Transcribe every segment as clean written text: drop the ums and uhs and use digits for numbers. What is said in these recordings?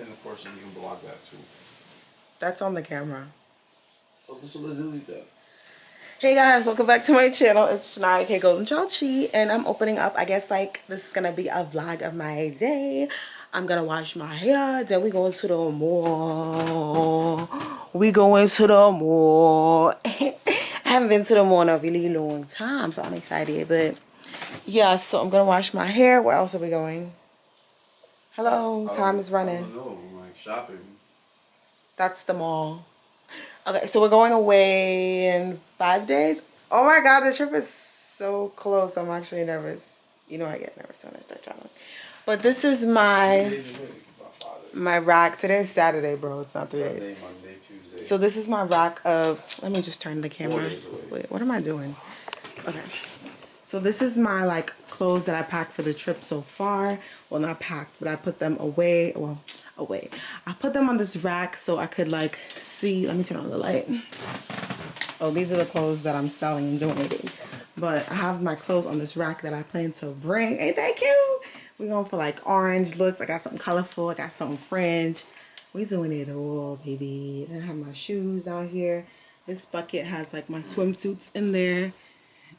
in the course and you can block that too. That's on the camera. Oh, so let's delete that. Hey guys, welcome back to my channel. It's Chinara, Goldenchildchi, and I'm opening up. I guess like this is gonna be a vlog of my day. I'm gonna wash my hair, then we going to the mall. We going to the mall. I haven't been to the mall in a really long time, so I'm excited. But yeah, so I'm gonna wash my hair. Where else are we going? Hello, time is running. I don't know, like shopping. That's the mall. Okay, so we're going away in 5 days. Oh my God, the trip is so close. I'm actually nervous. You know I get nervous when I start traveling. But this is my rack. Today is Saturday, bro. It's not 3 days. Sunday, Monday, Tuesday. So this is my rack of, let me just turn the camera. Wait, what am I doing? Okay. So this is my like clothes that I packed for the trip so far. Well, not packed, but I put them away. Well, away. I put them on this rack so I could like see. Let me turn on the light. Oh, these are the clothes that I'm selling and donating. But I have my clothes on this rack that I plan to bring. Ain't that cute? We're going for like orange looks. I got something colorful. I got something fringe. We doing it all, baby. And I have my shoes down here. This bucket has like my swimsuits in there.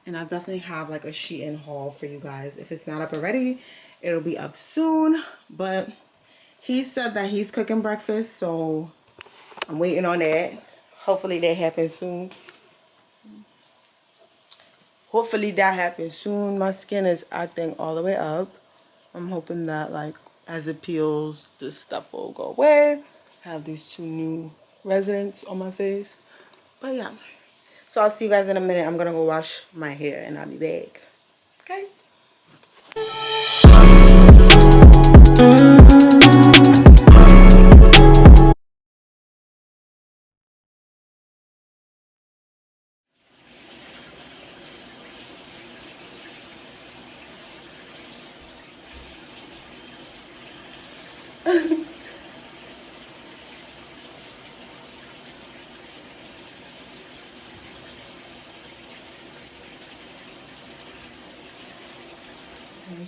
And I definitely have like a Shein haul for you guys. If it's not up already, it'll be up soon. But he said that he's cooking breakfast, so I'm waiting on that. Hopefully that happens soon. Hopefully that happens soon. My skin is acting all the way up. I'm hoping that like as it peels, this stuff will go away. I have these 2 new residents on my face. But yeah. So I'll see you guys in a minute. I'm gonna go wash my hair and I'll be back. Okay?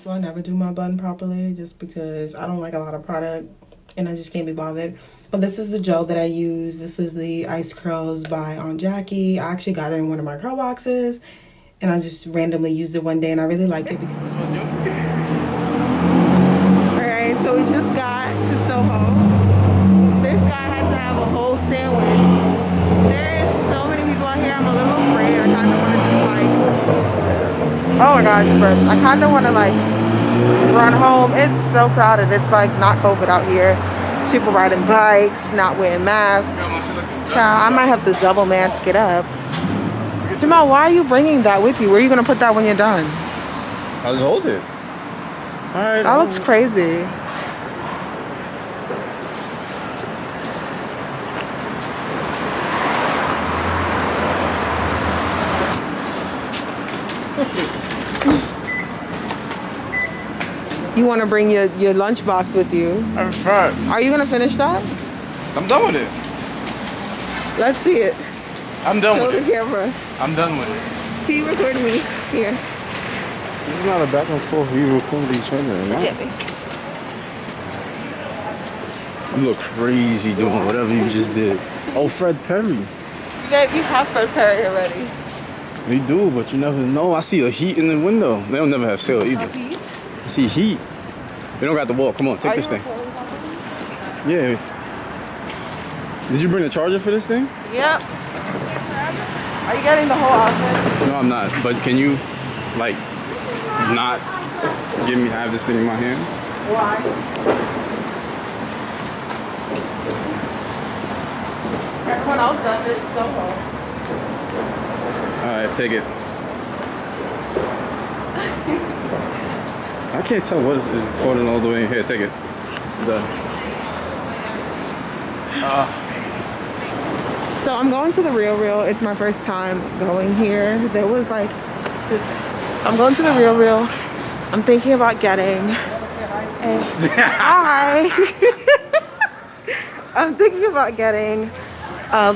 So I never do my bun properly just because I don't like a lot of product and I just can't be bothered. But this is the gel that I use. This is the Ice Curls by Aunt Jackie. I actually got it in one of my curl boxes and I just randomly used it one day and I really liked it because Alright, so we just got to Soho. This guy had to have a whole sandwich. There is so many people out here. I'm a little afraid. I kind of want to just like, oh my gosh, but I kind of want to like run home. It's so crowded. It's like not COVID out here. It's people riding bikes, not wearing masks. Child, I might have to double mask it up. Jamal, why are you bringing that with you? Where are you going to put that when you're done? I'll just hold it. Alright. That looks crazy. You want to bring your lunchbox with you? I'm fine. Are you going to finish that? I'm done with it. Let's see it. I'm done Show with the it. camera. I'm done with it. Can you record me? Here. It's not a back and forth. We record each other. Look at me. You look crazy doing whatever you just did. Oh, Fred Perry. Babe, you have Fred Perry already. We do, but you never know. I see a heat in the window. They don't never have sale either. Heat? I see heat. We don't got the wall. Come on, take this thing. Yeah. Did you bring the charger for this thing? Yep. Are you getting the whole outfit? No, I'm not. But can you, like, not have this thing in my hand? Why? Everyone else does it, so Alright, take it. I can't tell what is recording all the way in here. Take it. Done. So I'm going to the Real. It's my first time going here. There was like this. I'm going to the Real. I'm thinking about getting a hi. I'm thinking about getting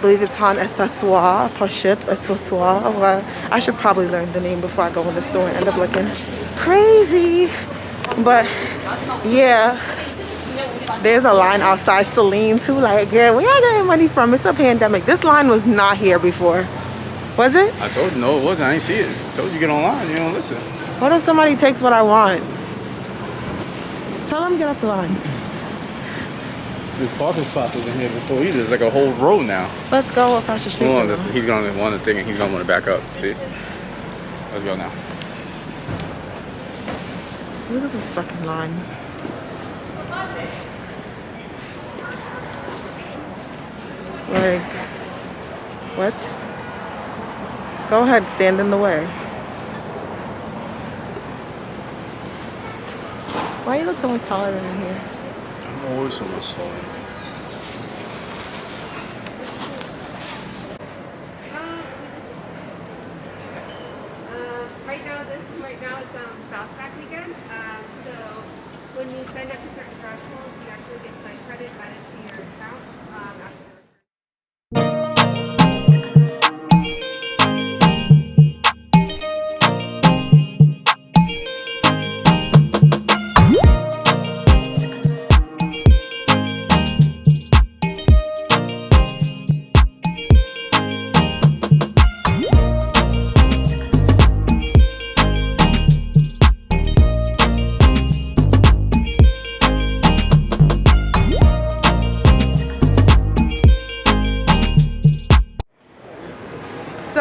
Louis Vuitton accessoire, pochette accessoire. Well, I should probably learn the name before I go in the store and end up looking crazy. But yeah, There's a line outside Celine too. Like, girl, where y'all getting money from? It's a pandemic. This line was not here before. Was it? I told you, no, it wasn't. I didn't see it. I told you get online. You don't listen. What if somebody takes what I want? Tell them get off the line. This parking spot was in here before either. There's like a whole row now. Let's go across the street. He's gonna want to think and he's gonna want to back up. See? Let's go now. Look at this fucking line. Like, what? Go ahead, stand in the way. Why you look so much taller than me here? I'm always so much taller. Right now it's bounce back weekend. So when you spend up to certain thresholds, you actually get site credit added to your account after the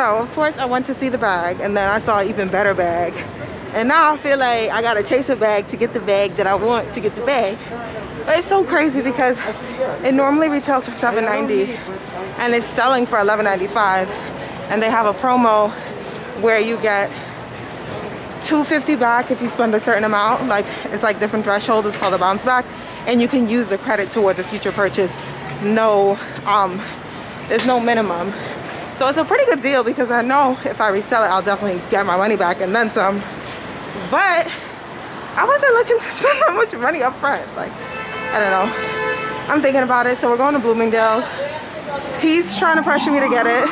So, of course, I went to see the bag, and then I saw an even better bag. And now I feel like I gotta chase a bag to get the bag that I want to get the bag. But it's so crazy because it normally retails for $7.90 and it's selling for $11.95. And they have a promo where you get $2.50 back if you spend a certain amount. Like, it's like different threshold. It's called a bounce back. And you can use the credit towards a future purchase. No, there's no minimum. So it's a pretty good deal because I know if I resell it, I'll definitely get my money back and then some. But I wasn't looking to spend that much money up front. Like, I don't know. I'm thinking about it. So we're going to Bloomingdale's. He's trying to pressure me to get it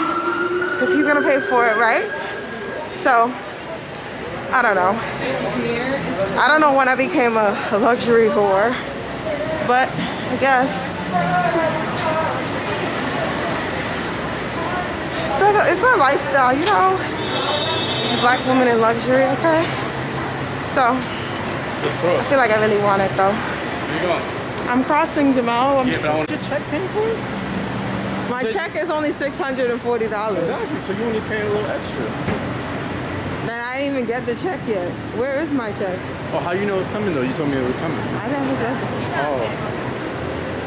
because he's gonna pay for it, right? So, I don't know. I don't know when I became a luxury whore, but I guess. It's a lifestyle, you know. It's a black woman in luxury, okay? So, I feel like I really want it though. Where you going? I'm crossing Jamal. Yeah, but I want your check paying for it? My check is only $640. Exactly, so you only paying a little extra. Then I didn't even get the check yet. Where is my check? Oh, how you know it's coming though? You told me it was coming. I never got it. Oh.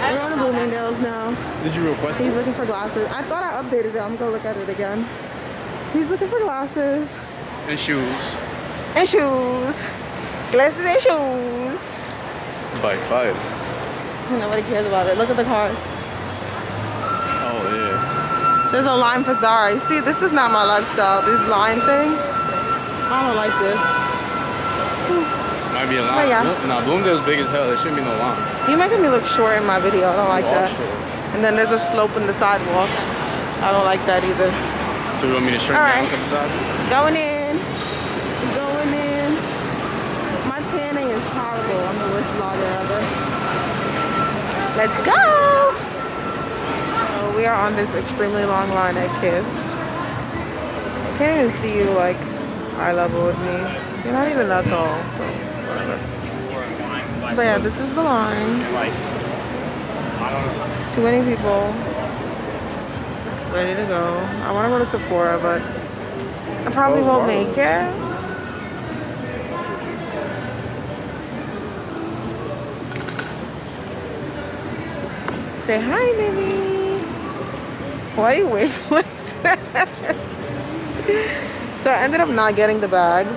We're on to Bloomingdale's now. Did you request it? He's looking for glasses. I thought I updated it. I'm gonna look at it again. He's looking for glasses. And shoes. And shoes. Glasses and shoes. By 5. Nobody cares about it. Look at the cars. Oh, yeah. There's a line for Zara. You see, this is not my lifestyle. This line thing. I don't like this. Might be a line. Yeah. Nah, Bloomingdale's big as hell. There shouldn't be no line. You're making me look short in my video. I don't like that. Short. And then there's a slope in the sidewalk. I don't like that either. So you want me to shrink down on the side? Going in. Going in. My panning is horrible. I'm the worst vlogger ever. Let's go! So we are on this extremely long line at Kith. I can't even see you like eye level with me. You're not even that tall, so whatever. But yeah, this is the line. Too many people. Ready to go. I want to go to Sephora, but I probably won't make it. Say hi, baby. Why are you waving like that? So I ended up not getting the bag.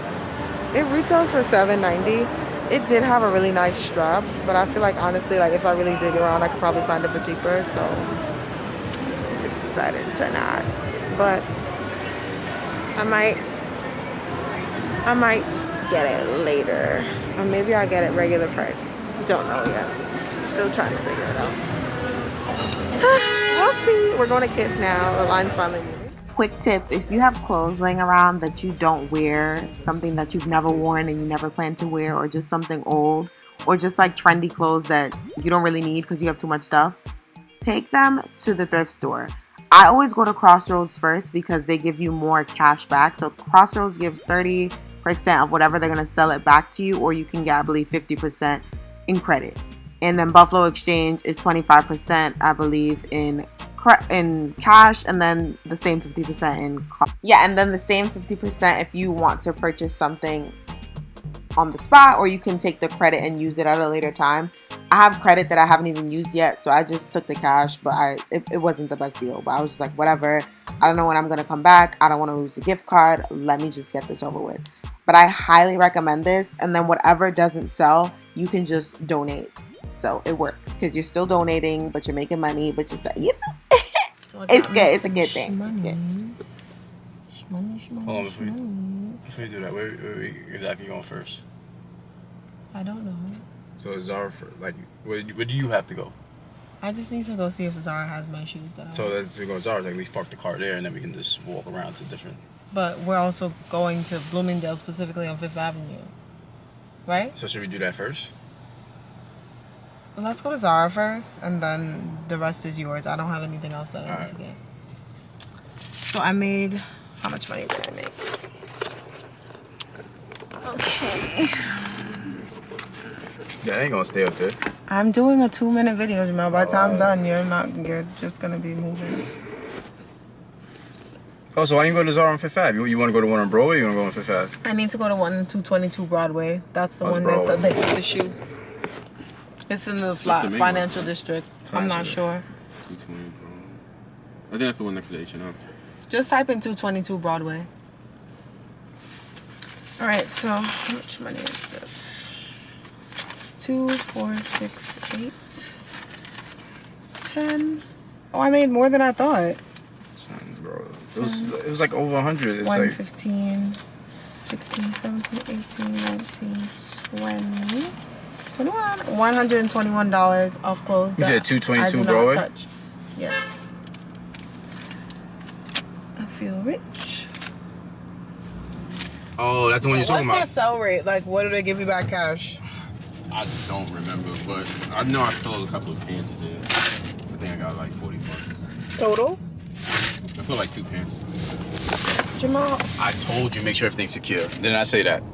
It retails for $7.90. It did have a really nice strap, but I feel like honestly, like if I really dig around, I could probably find it for cheaper. So I just decided to not. But I might get it later, or maybe I'll get it regular price. Don't know yet. Still trying to figure it out. We'll see. We're going to Kith now. The line's finally moving. Quick tip, if you have clothes laying around that you don't wear, something that you've never worn and you never plan to wear, or just something old, or just like trendy clothes that you don't really need because you have too much stuff, take them to the thrift store. I always go to Crossroads first because they give you more cash back. So Crossroads gives 30% of whatever they're going to sell it back to you, or you can get, I believe, 50% in credit. And then Buffalo Exchange is 25%, I believe, in cash, and then the same 50% in and then the same 50% if you want to purchase something on the spot, or you can take the credit and use it at a later time. I have credit that I haven't even used yet, so I just took the cash, but it wasn't the best deal. But I was just like, whatever, I don't know when I'm gonna come back, I don't want to lose the gift card, let me just get this over with. But I highly recommend this, and then whatever doesn't sell, you can just donate. So it works because you're still donating, but you're making money, but just like, yep. So it's good. It's a good thing. It's good. Hold on, before you do that, where exactly going first? I don't know. So Zara, like, where do you have to go? I just need to go see if Zara has my shoes that I want. So let's go to Zara's, like, at least park the car there, and then we can just walk around to different. But we're also going to Bloomingdale, specifically on 5th Avenue, right? So should we do that first? Let's go to Zara first, and then the rest is yours. I don't have anything else that I want to get. So I made, how much money did I make? Okay. Yeah, I ain't gonna stay up there. I'm doing a 2-minute video, Jamal. By the time I'm done, you're just gonna be moving. Oh, so why you go to Zara on 5th Ave? You want to go to one on Broadway, or you want to go on 5th Ave? I need to go to 222 Broadway. That's the one that's the shoe. It's in the financial district. I'm not sure. 220 Broadway. I think that's the one next to the H&M. Just type in 222 Broadway. Alright, so how much money is this? 2, 4, 6, 8, 10. Oh, I made more than I thought. Bro, it was like over 100. It's 115, 16, 17, 18, 19, 20. $121 off clothes. You said 222 Broadway? Touch. Yes. I feel rich. Oh, that's the one you're talking about. What's their sell rate? Like, what do they give you back cash? I don't remember, but I know I sold a couple of pants there. I think I got like 40 bucks. Total? I feel like 2 pants. Jamal. I told you make sure everything's secure. Didn't I say that?